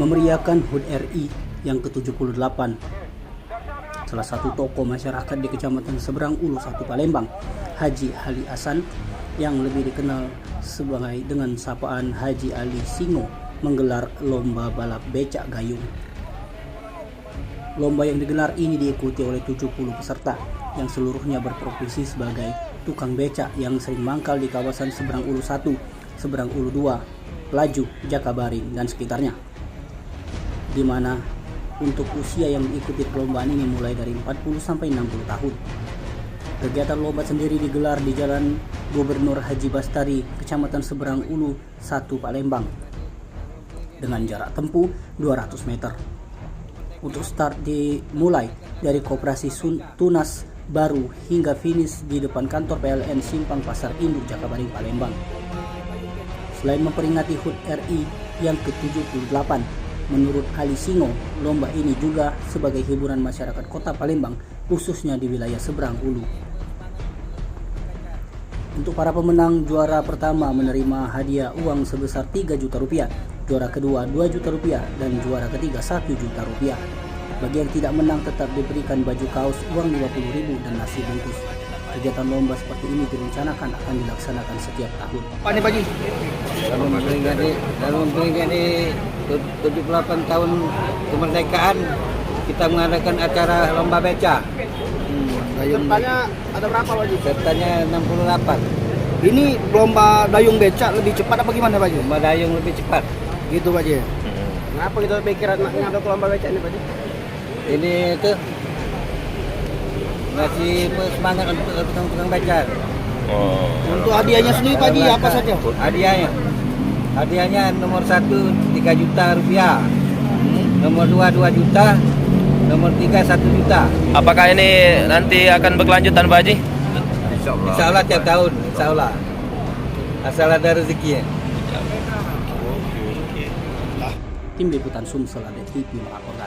memeriahkan HUT RI yang ke-78. Salah satu tokoh masyarakat di Kecamatan Seberang Ulu 1 Palembang, Haji Ali Hasan, yang lebih dikenal sebagai dengan sapaan Haji Ali Singo, menggelar lomba balap becak gayung. Lomba yang digelar ini diikuti oleh 70 peserta yang seluruhnya berprofesi sebagai tukang becak yang sering mangkal di kawasan Seberang Ulu 1, Seberang Ulu 2, Pelaju, Jakabaring, dan sekitarnya. Di mana untuk usia yang diikuti perlombaan ini mulai dari 40 sampai 60 tahun. Kegiatan lomba sendiri digelar di Jalan Gubernur Haji Bastari, Kecamatan Seberang Ulu 1 Palembang, dengan jarak tempuh 200 meter. Untuk start dimulai dari Koperasi Tunas Baru hingga finish di depan kantor PLN Simpang Pasar Induk Jakabaring Palembang. Selain memperingati HUT RI yang ke-78, menurut Ali Singo, lomba ini juga sebagai hiburan masyarakat Kota Palembang, khususnya di wilayah Seberang Ulu. Untuk para pemenang, juara pertama menerima hadiah uang sebesar 3 juta rupiah, juara kedua 2 juta rupiah, dan juara ketiga 1 juta rupiah. Bagi yang tidak menang tetap diberikan baju kaos, uang 50.000, dan nasi bungkus. Kegiatan lomba seperti ini direncanakan akan dilaksanakan setiap tahun. Apa nih Pak Ji? Dalam memperingati 78 tahun kemerdekaan, kita mengadakan acara lomba beca. Pesertanya ada berapa Pak Ji? Pesertanya 68. Ini lomba dayung becak lebih cepat apa gimana Pak Ji? Lomba dayung lebih cepat. Gitu Pak Ji. Kenapa kita pikiran ngaduk lomba becak ini Pak Ji? Ini itu ngasih semangat untuk tukang beca. Untuk hadiahnya sendiri Pak Ji apa saja? Hadiahnya nomor 1 3 juta rupiah, nomor 2 2 juta, nomor 3 1 juta. Apakah ini nanti akan berkelanjutan Pak Haji? Insya Allah tiap tahun, insya Allah. Asal ada rezeki. Tim Liputan Sumsel, ADTV melaporkan.